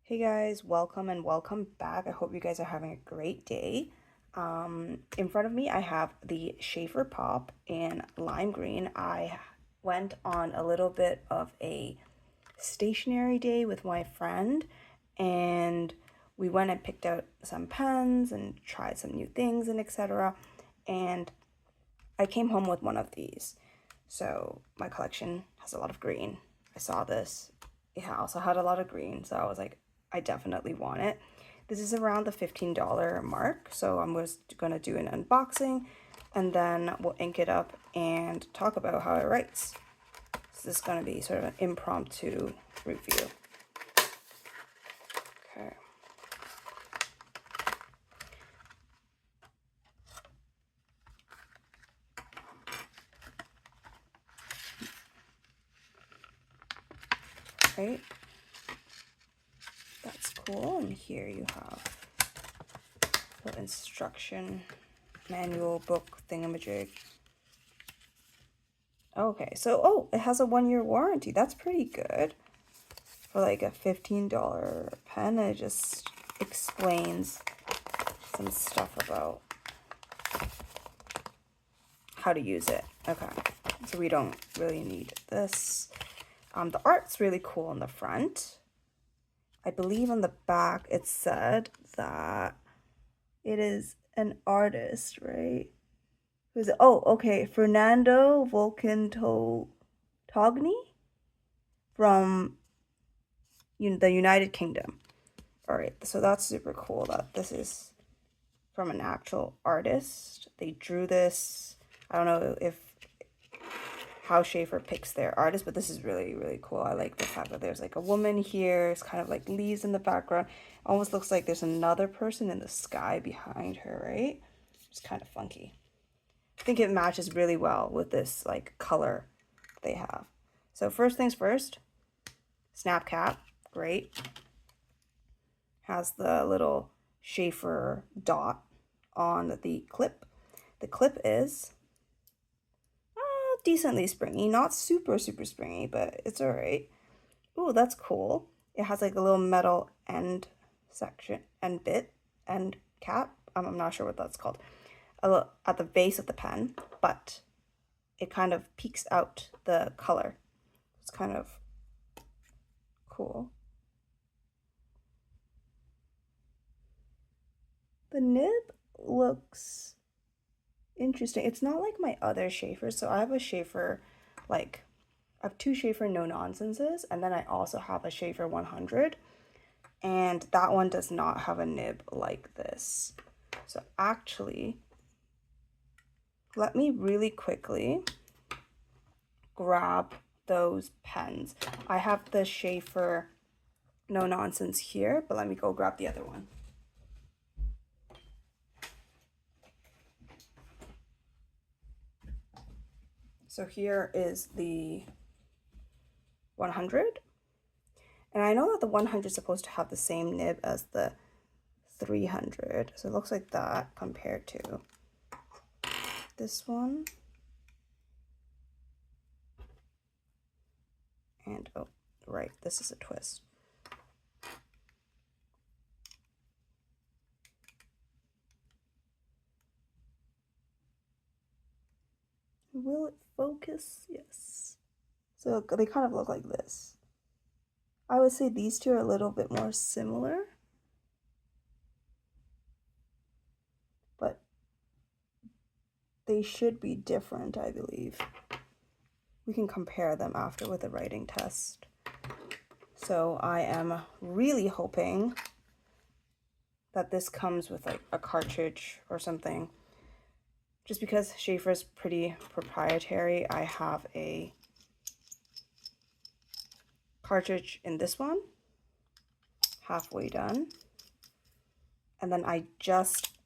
Hey guys, welcome and welcome back. I hope you guys are having a great day. In front of me, I have the Schaefer Pop in lime green. I went on a little bit of a stationery day with my friend, and we went and picked out some pens and tried some new things and etc. And I came home with one of these. So my collection has a lot of green. I saw this. It also had a lot of green, so I was like, I definitely want it. This is around the $15 mark, so I'm just gonna do an unboxing and then we'll ink it up and talk about how it writes. So this is gonna be sort of an impromptu review. Okay. Right. That's cool. And here you have the instruction manual book thingamajig. Okay, so it has a 1-year warranty. That's pretty good for like a $15 pen. And it just explains some stuff about how to use it. Okay, so we don't really need this. The art's really cool on the front. I believe on the back it said that it is an artist, right? Who's it? Oh, okay, Fernando Volcantogni from the United Kingdom. All right, so that's super cool that this is from an actual artist. They drew this. I don't know if how Schaefer picks their artists, but this is really, really cool. I like the fact that there's like a woman here. It's kind of like leaves in the background. Almost looks like there's another person in the sky behind her, right? It's kind of funky. I think it matches really well with this like color they have. So first things first, snap cap, great. Has the little Schaefer dot on the clip. The clip is decently springy, not super springy, but it's all right. Ooh, that's cool. It has like a little metal end section, end bit, end cap. I'm not sure what that's called. At the base of the pen, but it kind of peeks out the color. It's kind of cool. The nib looks interesting. It's not like my other Schaefer. So I have a Schaefer, I have two Schaefer no nonsenses, and then I also have a Schaefer 100, and that one does not have a nib like this. So actually, let me really quickly grab those pens. I have the Schaefer no nonsense here, but let me go grab the other one. So here is the 100. And I know that the 100 is supposed to have the same nib as the 300. So it looks like that compared to this one. And oh, right, this is a twist. Will it focus? Yes. So they kind of look like this. I would say these two are a little bit more similar, but they should be different, I believe. We can compare them after with a writing test. So I am really hoping that this comes with like a cartridge or something. Just because Schaefer is pretty proprietary, I have a cartridge in this one, halfway done. And then I just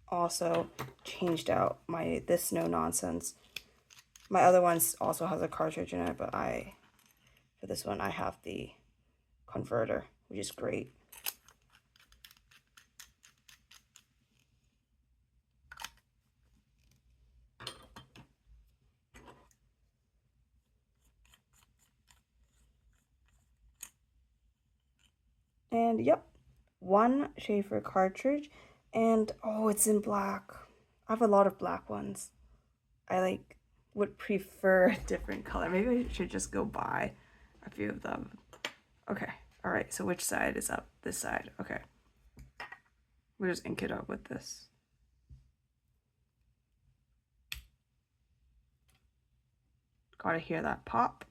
also changed out this no nonsense. My other one also has a cartridge in it, but for this one I have the converter, which is great. And yep, one Schaefer cartridge. And oh, it's in black. I have a lot of black ones. I like would prefer a different color. Maybe I should just go buy a few of them. Okay, all right, so which side is up? This side, okay. We'll just ink it up with this. Gotta hear that pop.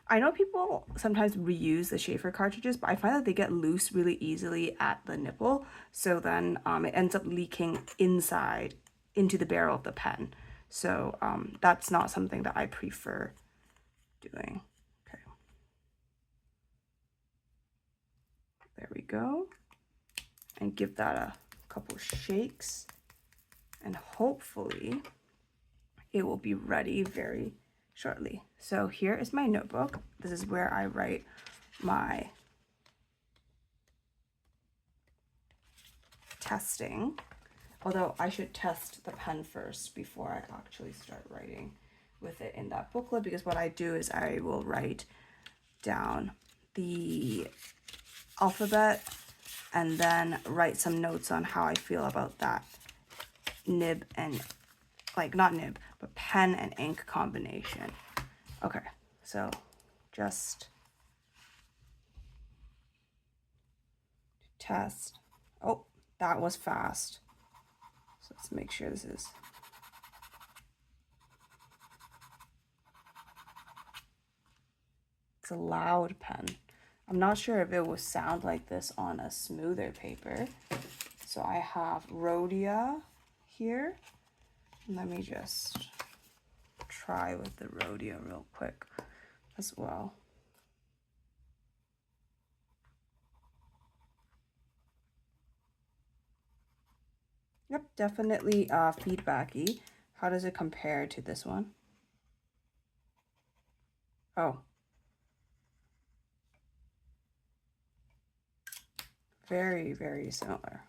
I know people sometimes reuse the Schaefer cartridges, but I find that they get loose really easily at the nipple. So then it ends up leaking inside into the barrel of the pen. So that's not something that I prefer doing. Okay. There we go. And give that a couple shakes. And hopefully it will be ready very shortly. So here is my notebook. This is where I write my testing. Although I should test the pen first before I actually start writing with it in that booklet, because what I do is I will write down the alphabet and then write some notes on how I feel about that nib and, like, not nib, but pen and ink combination. Okay, so just test. Oh, that was fast. So let's make sure this is. It's a loud pen. I'm not sure if it will sound like this on a smoother paper. So I have Rhodia here. Let me just try with the Rhodia real quick as well. Yep, definitely feedbacky. How does it compare to this one? Oh. Very, very similar.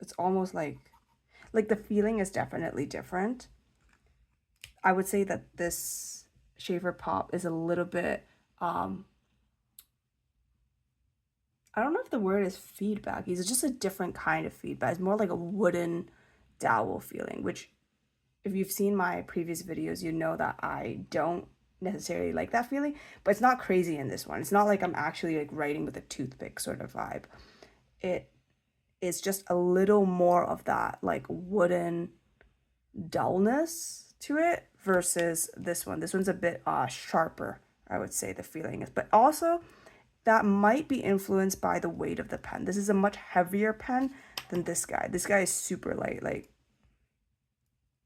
It's almost like the feeling is definitely different. I would say that this Schaefer Pop is a little bit, I don't know if the word is feedback. It's just a different kind of feedback. It's more like a wooden dowel feeling, which if you've seen my previous videos, you know that I don't necessarily like that feeling, but it's not crazy in this one. It's not like I'm actually like writing with a toothpick sort of vibe. It is just a little more of that like wooden dullness to it versus this one. This one's a bit sharper, I would say the feeling is, but also that might be influenced by the weight of the pen. This is a much heavier pen than this guy. This guy is super light, like,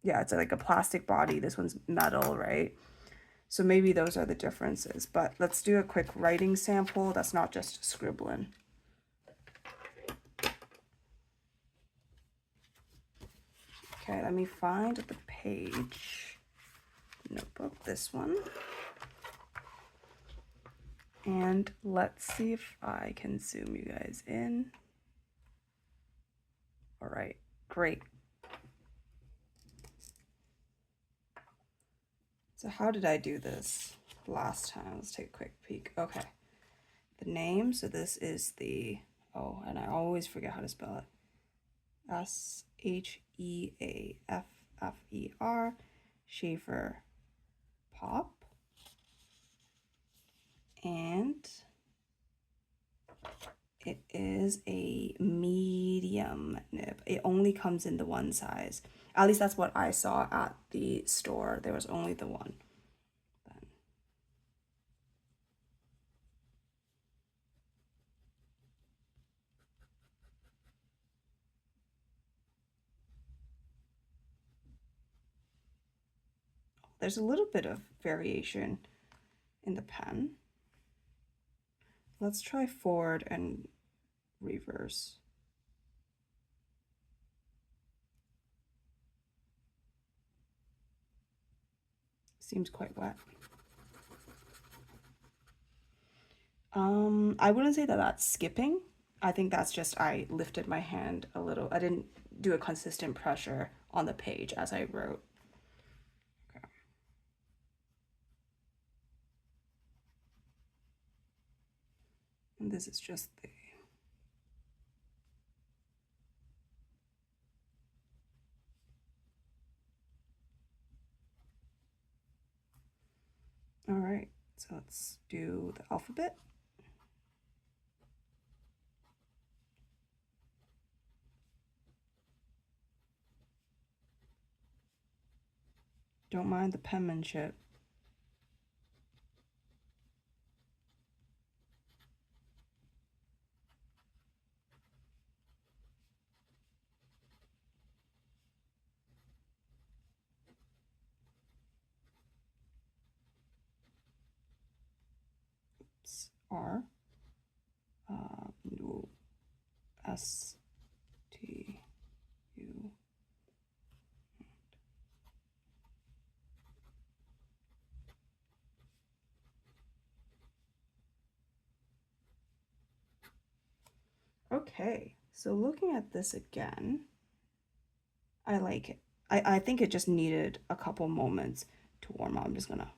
yeah, it's like a plastic body. This one's metal, right? So maybe those are the differences, but let's do a quick writing sample that's not just scribbling. Okay, let me find the page. Notebook, this one. And let's see if I can zoom you guys in. All right, great. So how did I do this last time? Let's take a quick peek. Okay, the name, so this is the, oh, and I always forget how to spell it. Sheaffer, Schaefer Pop. And it is a medium nib. It only comes in the one size. At least that's what I saw at the store. There was only the one. Then. There's a little bit of variation in the pen. Let's try forward and reverse. Seems quite wet. I wouldn't say that that's skipping. I think that's just I lifted my hand a little. I didn't do a consistent pressure on the page as I wrote. Okay. And this is just the all right, so let's do the alphabet. Don't mind the penmanship. Oops. R. No. S. T. U. Okay, so looking at this again, I like it. I think it just needed a couple moments to warm up. I'm just gonna.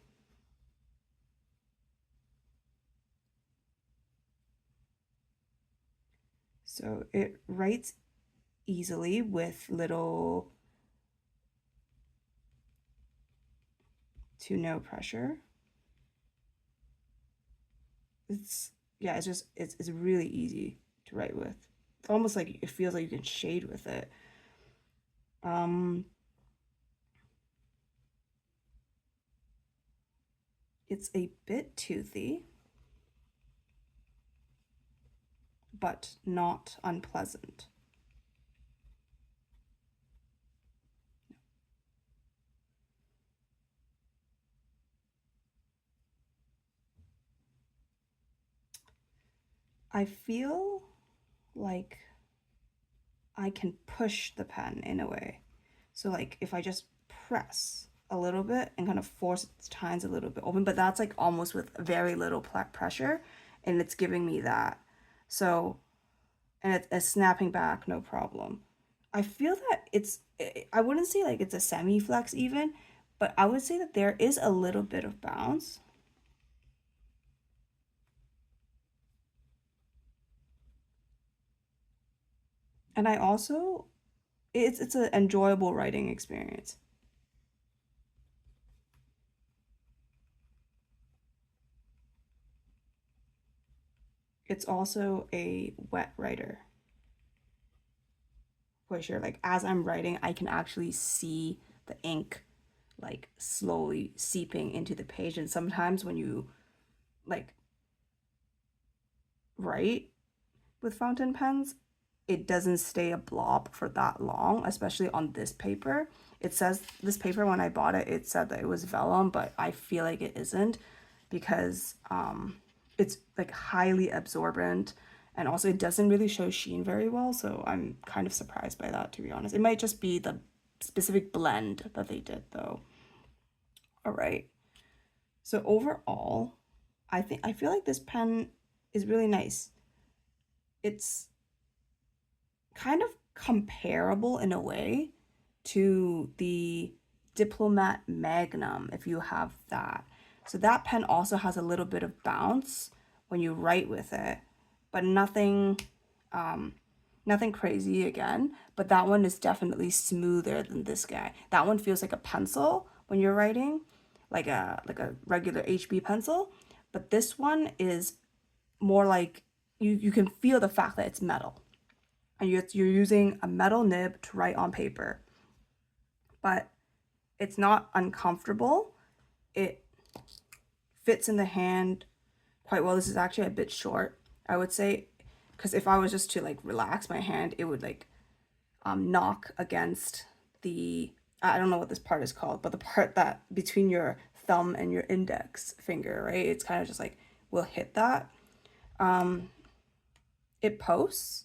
So it writes easily with little to no pressure. It's yeah, it's really easy to write with. It's almost like it feels like you can shade with it. Um, it's a bit toothy, but not unpleasant. I feel like I can push the pen in a way. So like if I just press a little bit and kind of force its tines a little bit open, but that's like almost with very little pressure, and it's giving me that. So, and it's snapping back, no problem. I feel that I wouldn't say like it's a semi flex even, but I would say that there is a little bit of bounce. And I also, it's an enjoyable writing experience. It's also a wet writer. For sure. Like as I'm writing, I can actually see the ink like slowly seeping into the page. And sometimes when you like write with fountain pens, it doesn't stay a blob for that long, especially on this paper. It says this paper when I bought it, it said that it was vellum, but I feel like it isn't because it's like highly absorbent and also it doesn't really show sheen very well, so I'm kind of surprised by that, to be honest. It might just be the specific blend that they did though. All right. So overall, I feel like this pen is really nice. It's kind of comparable in a way to the Diplomat Magnum if you have that. So that pen also has a little bit of bounce when you write with it, but um nothing crazy again, but that one is definitely smoother than this guy. That one feels like a pencil when you're writing, like a regular HB pencil, but this one is more like you can feel the fact that it's metal and you're using a metal nib to write on paper, but it's not uncomfortable. It fits in the hand quite well. This is actually a bit short, I would say, because if I was just to like relax my hand, it would like knock against the I don't know what this part is called, but the part that between your thumb and your index finger, right? It's kind of just like will hit that. Um, it posts,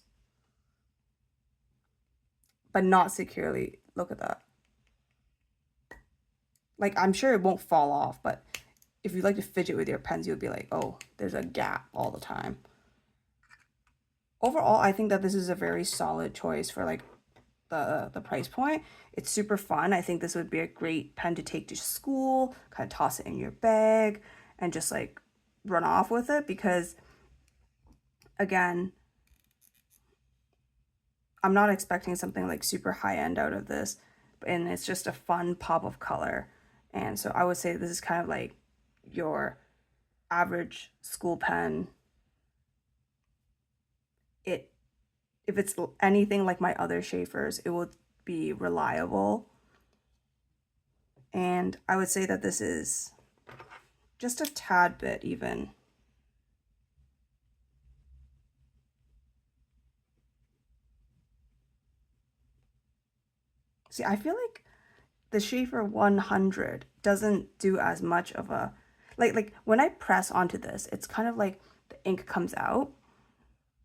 but not securely. Look at that. Like I'm sure it won't fall off, but if you like to fidget with your pens, you'll be like, oh, there's a gap all the time. Overall, I think that this is a very solid choice for like the price point. It's super fun. I think this would be a great pen to take to school, kind of toss it in your bag, and just like run off with it because again, I'm not expecting something like super high end out of this, and it's just a fun pop of color. And so I would say this is kind of like your average school pen. If it's anything like my other Schaefers, it will be reliable. And I would say that this is just a tad bit even. See, I feel like the Schaefer 100 doesn't do as much of a, like when I press onto this, it's kind of like the ink comes out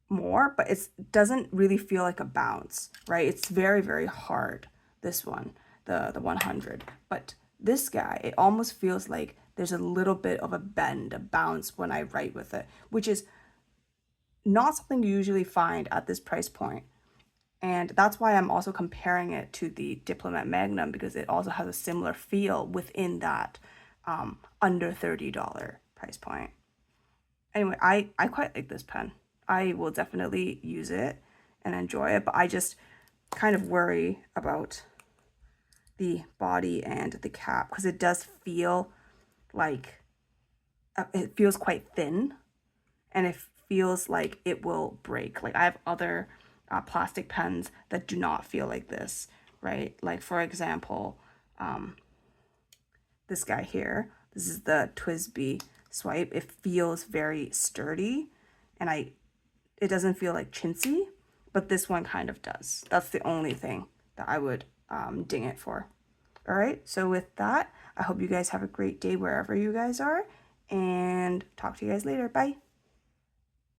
more, but it doesn't really feel like a bounce, right? It's very, very hard, this one, the 100. But this guy, it almost feels like there's a little bit of a bend, a bounce when I write with it, which is not something you usually find at this price point. And that's why I'm also comparing it to the Diplomat Magnum, because it also has a similar feel within that under $30 price point. Anyway, I quite like this pen. I will definitely use it and enjoy it, but I just kind of worry about the body and the cap, because it does feel like it feels quite thin, and it feels like it will break. Like I have other plastic pens that do not feel like this, right? Like for example, this guy here, this is the TWSBI Swipe. It feels very sturdy, and it doesn't feel like chintzy, but this one kind of does. That's the only thing that I would ding it for. All right, so with that, I hope you guys have a great day wherever you guys are, and talk to you guys later. Bye.